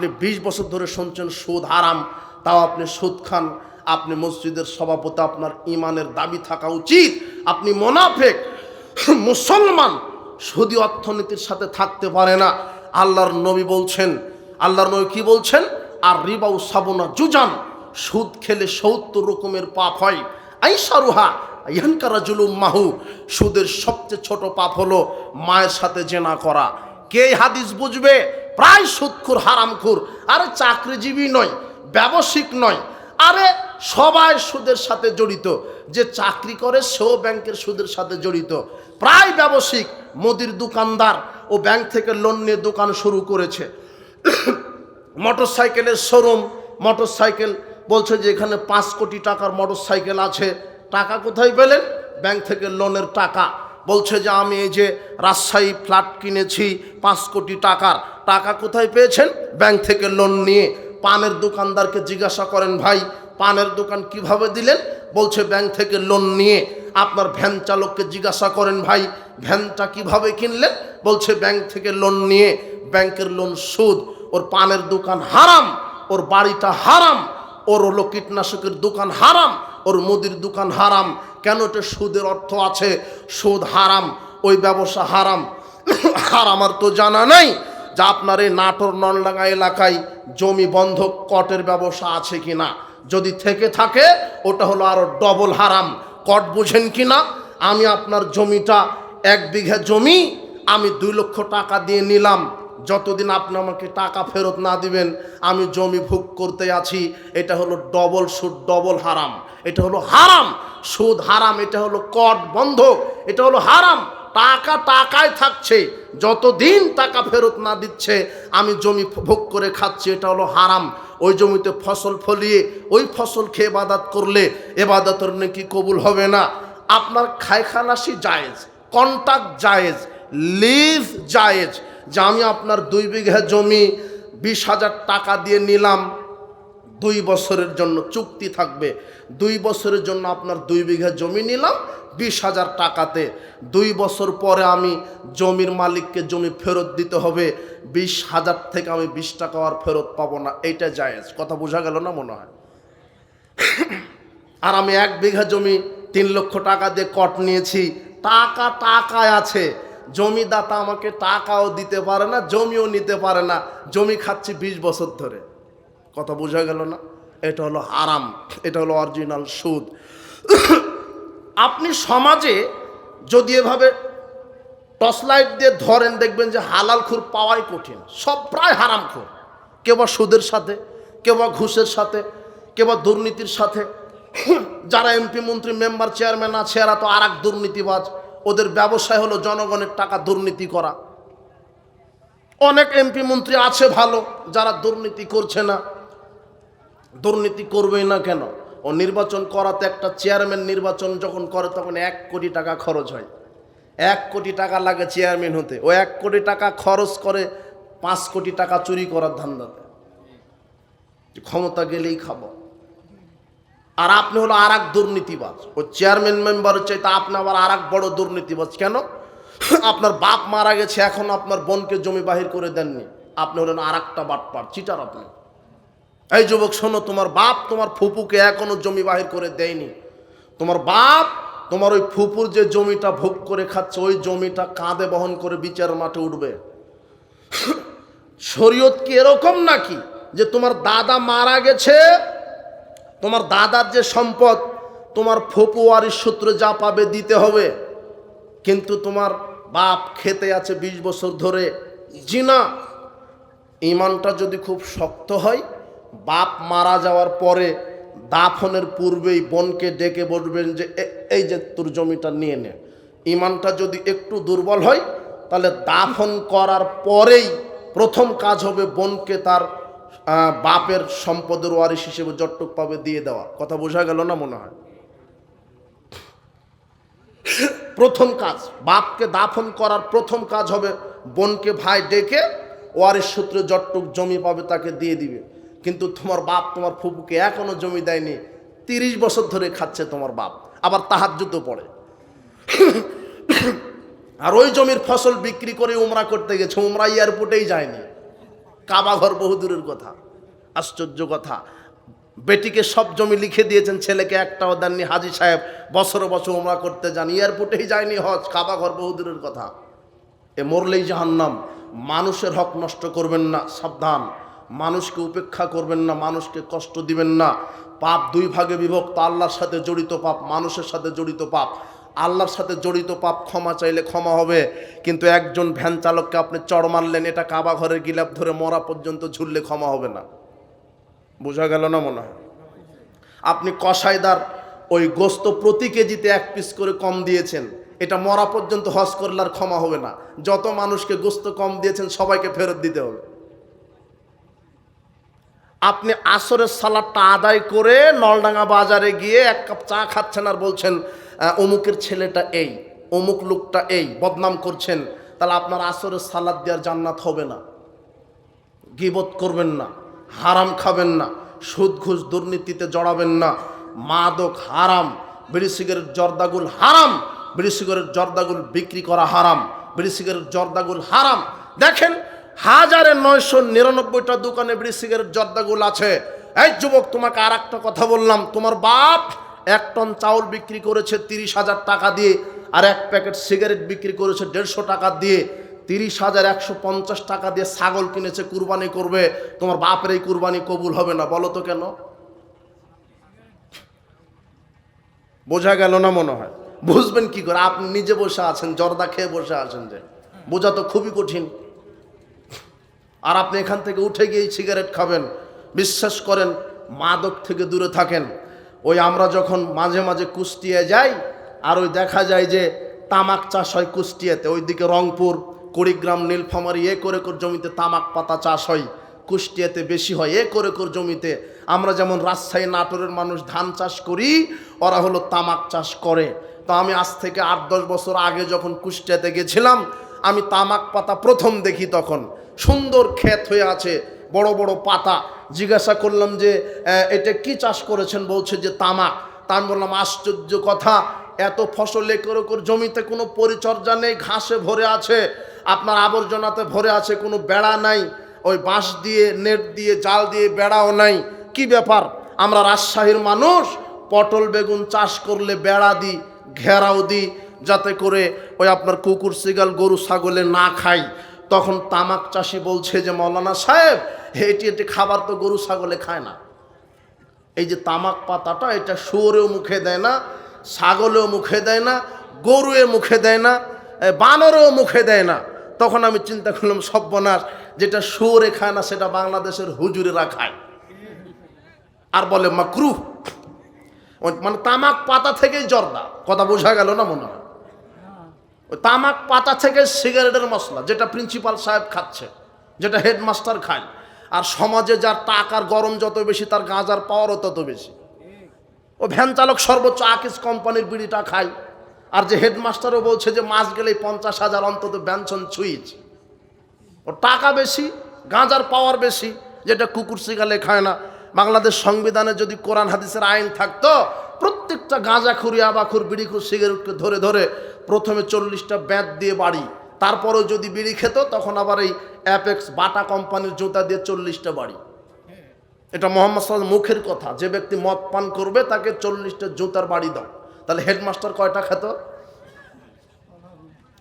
আপনি 20 বছর ধরে শুনছেন সুদ হারাম, তাও আপনি সুদ খান। আপনি মসজিদের সভাপতি, আপনার ইমানের দাবি থাকা উচিত। আপনি মুনাফিক। মুসলমান সুদী অর্থনীতির সাথে থাকতে পারে না। আল্লাহর নবী বলছেন, আল্লাহর নবী কি বলছেন? আর রিবাউ সাবুনা জুজান, সুদ খেলে 70 রকমের পাপ হয়। আইসারুহা ইয়ানকারা জুলুম মাহু, সুদের সবচেয়ে ছোট পাপ হলো মায়ের সাথে জেনা করা। কে হাদিস বুঝবে? প্রায় সুদখোর, হারামখোর। আরে চাকরিজীবী নয়, ব্যবসায়িক নয়, আরে সবাই সুদের সাথে জড়িত। যে চাকরি করে সেও ব্যাংকের সুদের সাথে জড়িত। প্রায় ব্যবসায়িক, মুদির দোকানদার ও ব্যাংক থেকে লোন নিয়ে দোকান শুরু করেছে। মোটরসাইকেলের শোরুম, মোটরসাইকেল বলছে যে এখানে 5 কোটি টাকার মোটরসাইকেল আছে। টাকা কোথায় পেলেন? ব্যাংক থেকে লোনের টাকা। বলছে যে আমি এই যে রাজশাহী ফ্ল্যাট কিনেছি 5 কোটি টাকার। টাকা কোথায় পেয়েছেন? ব্যাংক থেকে লোন নিয়ে। পানের দোকানদারকে জিজ্ঞাসা করেন, ভাই পানের দোকান কিভাবে দিলেন? বলছে ব্যাংক থেকে লোন নিয়ে। আপনার ভ্যান চালককে জিজ্ঞাসা করেন, ভাই ভ্যানটা কিভাবে কিনলেন? বলছে ব্যাংক থেকে লোন নিয়ে। ব্যাংকের লোন সুদ। ওর পানের দোকান হারাম, ওর বাড়িটা হারাম, ওর হলো কীটনাশকের দোকান হারাম, ওর মুদির দোকান হারাম। কেন? এটা সুদের অর্থ আছে, সুদ হারাম, ওই ব্যবসা হারাম। আর আমার তো জানা নাই যে আপনার এই নাটোর নলডাঙ্গা এলাকায় জমি বন্ধক কটের ব্যবসা আছে কিনা। যদি থেকে থাকে ওটা হলো আরো ডবল হারাম। কট বুঝেন কিনা? আমি আপনার জমিটা 1 বিঘা জমি আমি 2 লক্ষ টাকা দিয়ে নিলাম। যতদিন আপনি আমাকে টাকা ফেরত না দিবেন আমি জমি ভোগ করতে আছি। এটা হলো ডবল সুদ, ডবল হারাম। এটা হলো হারাম, সুদ হারাম। এটা হলো কট বন্ধক, এটা হলো হারাম। টাকা টাকায় থাকছে, যতদিন টাকা ফেরত না দিচ্ছে আমি জমি ভোগ করে খাচ্ছি। এটা হলো হারাম। ওই জমিতে ফসল ফলিয়ে ওই ফসল খেয়ে ইবাদত করলে ইবাদতের নেকি কবুল হবে না। আপনার খায়খানাসি জায়েজ, কন্ট্রাক্ট জায়েজ, লিজ জায়েজ। যে আমি আপনার 2 বিঘা জমি 20,000 টাকা দিয়ে নিলাম, 2 বছরের জন্য চুক্তি থাকবে। 2 বছরের জন্য আপনার 2 বিঘা জমি নিলাম 20,000 টাকাতে। 2 বছর পরে আমি জমির মালিককে জমি ফেরত দিতে হবে। 20,000 থেকে আমি 20 টাকা আর ফেরত পাবো না। এইটা জায়েজ। কথা বোঝা গেল না মনে হয়? আর আমি 1 বিঘা জমি 3 লক্ষ টাকা দিয়ে কট নিয়েছি। টাকা টাকায় আছে, জমিদাতা আমাকে টাকাও দিতে পারে না, জমিও নিতে পারে না। জমি খাচ্ছি 20 বছর ধরে। কথা বোঝা গেল না? এটা হলো হারাম, এটা হলো অরিজিনাল সুদ। আপনি সমাজে যদি এভাবে টর্চ লাইট দিয়ে ধরেন দেখবেন যে হালালখোর পাওয়াই কঠিন। সব প্রায় হারামখোর। কেউ বা সুদের সাথে, কেউ বা ঘুষের সাথে, কেউ বা দুর্নীতির সাথে। যারা এমপি মন্ত্রী মেম্বার চেয়ারম্যান আছে এরা তো আর এক দুর্নীতিবাজ। ওদের ব্যবসায় হলো জনগণের টাকা দুর্নীতি করা। অনেক এমপি মন্ত্রী আছে ভালো, যারা দুর্নীতি করছে না। দুর্নীতি করবেই না কেন? ও নির্বাচন করাতে, একটা চেয়ারম্যান নির্বাচন যখন করে তখন 1 কোটি টাকা খরচ হয়। 1 কোটি টাকা লাগে চেয়ারম্যান হতে। ও 1 কোটি টাকা খরচ করে 5 কোটি টাকা চুরি করার ধান্দাতে। ক্ষমতা গেলেই খাবো। আর আপনি হলো আর এক দুর্নীতিবাজ। ও চেয়ারম্যান মেম্বারের চাইতে আপনি আবার আর এক বড় দুর্নীতিবাজ। কেন? আপনার বাপ মারা গেছে, এখন আপনার বোনকে জমি বাহির করে দেননি। আপনি হলেন আর একটা বাটপার, চিটার আপনি। এই যুবক শোনো, তোমার বাপ তোমার ফুপুকে এখনো জমি বাহির করে দেয়নি। তোমার বাপ তোমার ওই ফুপুর যে জমিটা ভোগ করে খাচ্ছে ওই জমিটা কাঁধে বহন করে বিচারের মাঠে উঠবে। শরীয়ত কি এরকম নাকি যে তোমার দাদা মারা গেছে, তোমার দাদার যে সম্পদ তোমার ফুপু ওয়ারিশ সূত্রে যা পাবে দিতে হবে, কিন্তু তোমার বাপ খেতে আছে 20 বছর ধরে? জি না। ইমানটা যদি খুব শক্ত হয়, বাপ মারা যাওয়ার পরে দাফনের পূর্বেই বোনকে ডেকে বলবেন যে এই যে তোর জমিটা নিয়ে নে। ইমানটা যদি একটু দুর্বল হয় তাহলে দাফন করার পরেই প্রথম কাজ হবে বোনকে তার বাপের সম্পদের ওয়ারিশ হিসেবে যতটুক পাবে দিয়ে দেওয়া। কথা বোঝা গেল না মনে হয়? প্রথম কাজ, বাপকে দাফন করার প্রথম কাজ হবে বোনকে ভাই ডেকে ওয়ারিশ সূত্রে যতটুক জমি পাবে তাকে দিয়ে দিবে। কিন্তু তোমার বাপ তোমার ফুপুকে এখনো জমি দেয়নি, 30 বছর ধরে খাচ্ছে তোমার বাপ, আবার তাহাজ্জুদও পড়ে। আর ওই জমির ফসল বিক্রি করে উমরা করতে গেছে, উমরা এয়ারপোর্টেই যায়নি। কাবা ঘর বহুদূরের কথা। আশ্চর্য কথা, বেটিকে সব জমি লিখে দিয়েছেন, ছেলেকে একটাও দেননি। হাজী সাহেব বছর বছর উমরা করতে যান, এয়ারপোর্টেই যায়নি হজ, কাবা ঘর বহুদূরের কথা। এ মরলেই জাহান্নাম। মানুষের হক নষ্ট করবেন না, সাবধান। মানুষকে উপেক্ষা করবেন না, মানুষকে কষ্ট দিবেন না। পাপ দুই ভাগে বিভক্ত, আল্লাহর সাথে জড়িত পাপ, মানুষের সাথে জড়িত পাপ। আল্লাহর সাথে জড়িত পাপ ক্ষমা চাইলে ক্ষমা হবে, কিন্তু একজন ভ্যান চালককে আপনি চড় মারলেন, এটা কাবা ঘরের গিলাপ ধরে মরা পর্যন্ত ঝুললে ক্ষমা হবে না। বোঝা গেল না মনে হয়? আপনি কসাইদার ওই গোস্ত প্রতি কেজিতে 1 পিস করে কম দিয়েছেন, এটা মরা পর্যন্ত হজ করলে আর ক্ষমা হবে না। যত মানুষকে গোস্ত কম দিয়েছেন সবাইকে ফেরত দিতে হবে। আপনি আসরের সালাদটা আদায় করে নলডাঙ্গা বাজারে গিয়ে 1 কাপ চা খাচ্ছেন আর বলছেন অমুকের ছেলেটা এই, অমুক লোকটা এই, বদনাম করছেন, তাহলে আপনার আসরের সালাদ দেওয়ার জান্নাত হবে না। গীবত করবেন না, হারাম খাবেন না, সুদ ঘুষ দুর্নীতিতে জড়াবেন না, মাদক হারাম, বিড়ি সিগারেট জর্দাগুল হারাম, বিড়ি সিগারেট জর্দাগুল বিক্রি করা হারাম, বিড়ি সিগারেট জর্দাগুল হারাম। দেখেন 1999টা দোকানে বিড়ি সিগারেট জর্দাগুল আছে। এই যুবক, তোমাকে আর একটা কথা বললাম, তোমার বাপ 1 টন চাউল বিক্রি করেছে 30,000 টাকা দিয়ে, আর 1 প্যাকেট সিগারেট বিক্রি করেছে 150 টাকা দিয়ে। 30,150 টাকা দিয়ে ছাগল কিনেছে, কুরবানি করবে। তোমার বাপের এই কুরবানি কবুল হবে না, বলো তো কেন? বোঝা গেল না মনে হয়? বুঝবেন কি করে? আপনি নিজে বসে আছেন, জর্দা খেয়ে বসে আছেন, যে বোঝা তো খুবই কঠিন। আর আপনি এখান থেকে উঠে গিয়ে সিগারেট খাবেন। বিশ্বাস করেন, মাদক থেকে দূরে থাকেন। ওই আমরা যখন মাঝে মাঝে কুষ্টিয়ায় যাই, আর ওই দেখা যায় যে তামাক চাষ হয় কুষ্টিয়াতে, ওইদিকে রংপুর, কুড়িগ্রাম, নীলফামারী একর একর জমিতে তামাক পাতা চাষ হয়। কুষ্টিয়াতে বেশি হয় একর একর জমিতে। আমরা যেমন রাজশাহী, নাটোরের মানুষ ধান চাষ করি, ওরা হলো তামাক চাষ করে। তো আমি আজ থেকে 8-10 বছর আগে যখন কুষ্টিয়াতে গেছিলাম, আমি তামাক পাতা প্রথম দেখি। তখন সুন্দর ক্ষেত হয়ে আছে, বড় বড় পাতা। জিজ্ঞাসা করলাম যে এটা কি চাষ করেছেন? বলছে যে তামাক। তা আমি বললাম, আশ্চর্য কথা, এত ফসল একর একর জমিতে কোনো পরিচর্যা নেই, ঘাসে ভরে আছে, আপনার আবর্জনাতে ভরে আছে, কোনো বেড়া নাই, ওই বাঁশ দিয়ে, নেট দিয়ে, জাল দিয়ে বেড়াও নাই। কি ব্যাপার? আমরা রাজশাহীর মানুষ পটল বেগুন চাষ করলে বেড়া দিই, ঘেরাও দিই, যাতে করে ওই আপনার কুকুর শিগাল গরু ছাগলে না খায়। তখন তামাক চাষি বলছে যে মৌলানা সাহেব, এটি এটি খাবার তো গরু ছাগলে খায় না। এই যে তামাক পাতাটা, এটা শুয়োরেও মুখে দেয় না, ছাগলেও মুখে দেয় না, গরুয়ে মুখে দেয় না, বানরেও মুখে দেয় না। তখন আমি চিন্তা করলাম, সর্বনাশ, যেটা শুয়োরে খায় না সেটা বাংলাদেশের হুজুরেরা খায়, আর বলে মাকরুহ। মানে তামাক পাতা থেকেই জর্দা। কথা বোঝা গেল না মনে হয়? ওই তামাক পাতা থেকে সিগারেটের মশলা, যেটা প্রিন্সিপাল সাহেব খাচ্ছে, যেটা হেডমাস্টার খায়। আর সমাজে যার টাকার গরম যত বেশি, তার গাঁজার পাওয়ারও তত বেশি। ও ভ্যান চালক সর্বোচ্চ আকিস কোম্পানির বিড়িটা খায়, আর যে হেডমাস্টারও বলছে যে মাস গেলেই 50,000 অন্তত বেনশন ছুঁইচ। ও টাকা বেশি, গাঁজার পাওয়ার বেশি, যেটা কুকুর শিগালে খায় না। বাংলাদেশ সংবিধানে যদি কোরআন হাদিসের আইন থাকতো, প্রত্যেকটা গাঁজাখুরি, আবাখুর, বিড়িখুর, সিগারেটকে ধরে ধরে প্রথমে 40টা ব্যাট দিয়ে বাড়ি, তারপরেও যদি বিড়ি খেত তখন আবার এই অ্যাপেক্স বাটা কোম্পানির জুতা দিয়ে 40টা বাড়ি। এটা মোহাম্মদ সাল্লাল্লাহু মুখের কথা, যে ব্যক্তি মদ পান করবে তাকে 40টা জুতার বাড়ি দাও। তাহলে হেডমাস্টার কয়টা খেত?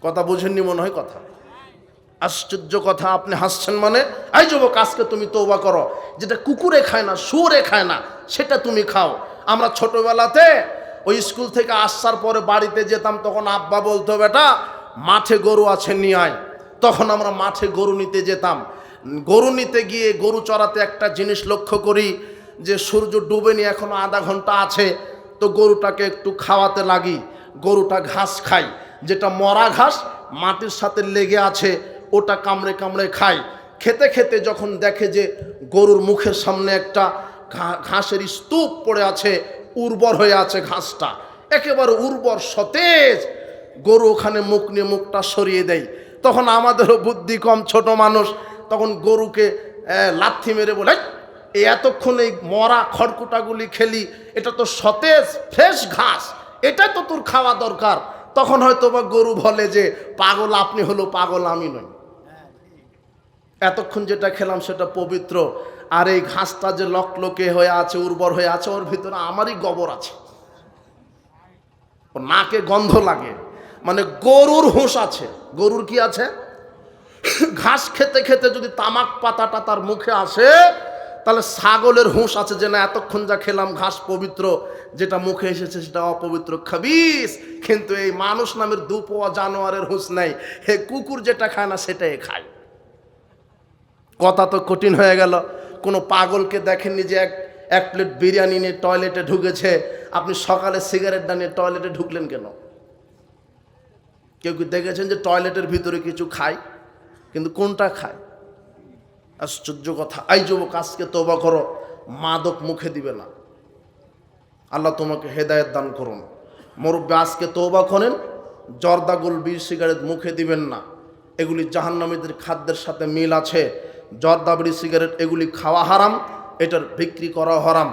কথা বুঝেননি মনে হয় কথা? আশ্চর্য কথা। আপনি হাসছেন মানে? এই যুবক, আজকে তুমি তওবা করো, যেটা কুকুরে খায় না, শুয়োরে খায় না, সেটা তুমি খাও। আমরা ছোটবেলাতে ওই স্কুল থেকে আসার পরে বাড়িতে যেতাম, তখন আব্বা বলতো, বেটা মাঠে গরু আছে নিয়ে আয়। তখন আমরা মাঠে গরু নিতে যেতাম। গরু নিতে গিয়ে গরু চড়াতে একটা জিনিস লক্ষ্য করি, যে সূর্য ডুবেনি, এখনো আধা ঘন্টা আছে, তো গরুটাকে একটু খাওয়াতে লাগি। গরুটা ঘাস খায়, যেটা মরা ঘাস মাটির সাথে লেগে আছে, ওটা কামড়ে কামড়ে খায়। খেতে খেতে যখন দেখে যে গরুর মুখের সামনে একটা ঘাসের স্তূপ পড়ে আছে, উর্বর হয়ে আছে ঘাসটা, একেবারে উর্বর সতেজ, গরু ওখানে মুখ নিয়ে মুখটা সরিয়ে দেয়। তখন আমাদেরও বুদ্ধি কম, ছোট মানুষ, তখন গরুকে লাথি মেরে বলে, এতক্ষণ এই মরা খড়কুটাগুলি খেলি, এটা তো সতেজ ফ্রেশ ঘাস, এটা তো তোর খাওয়া দরকার। তখন হয়তো বা গরু বলে যে পাগল আপনি, হলো পাগল আমি নই। এতক্ষণ যেটা খেলাম সেটা পবিত্র, আর এই ঘাসটা যে লকলকে হয়ে আছে, উর্বর হয়ে আছে, ওর ভিতরে আমারই গোবর আছে, ওর নাকে গন্ধ লাগে। মানে গরুর হুঁশ আছে। গরুর কি আছে? ঘাস খেতে খেতে যদি তামাক পাতাটা তার মুখে আসে, তাহলে ছাগলের হুঁশ আছে যে না এতক্ষণ যা খেলাম ঘাস পবিত্র, যেটা মুখে এসেছে সেটা অপবিত্র, খাবিস। কিন্তু এই মানুষ নামের দুপোয়া জানোয়ারের হুঁশ নাই, হে কুকুর যেটা খায় না সেটাই খায়। কথা তো কঠিন হয়ে গেল। কোনো পাগলকে দেখেননি যে এক প্লেট বিরিয়ানি নিয়ে টয়লেটে ঢুকেছে? আপনি সকালে সিগারেটটা নিয়ে টয়লেটে ঢুকলেন কেন? কেউ কি দেখেছেন যে টয়লেটের ভিতরে কিছু খায়? কিন্তু কোনটা খায়? আশ্চর্য কথা। এই যুবক, আজকে তওবা করো, মাদক মুখে দিবে না। আল্লাহ তোমাকে হেদায়েত দান করুন। মুরব্বী, আজকে তওবা করেন, জর্দা, গুল, বিড়ি, সিগারেট মুখে দিবেন না। এগুলি জাহান্নামীদের খাদ্যের সাথে মিল আছে। জর্দা, বিড়ি, সিগারেট এগুলি খাওয়া হারাম, এটার বিক্রি করা হারাম।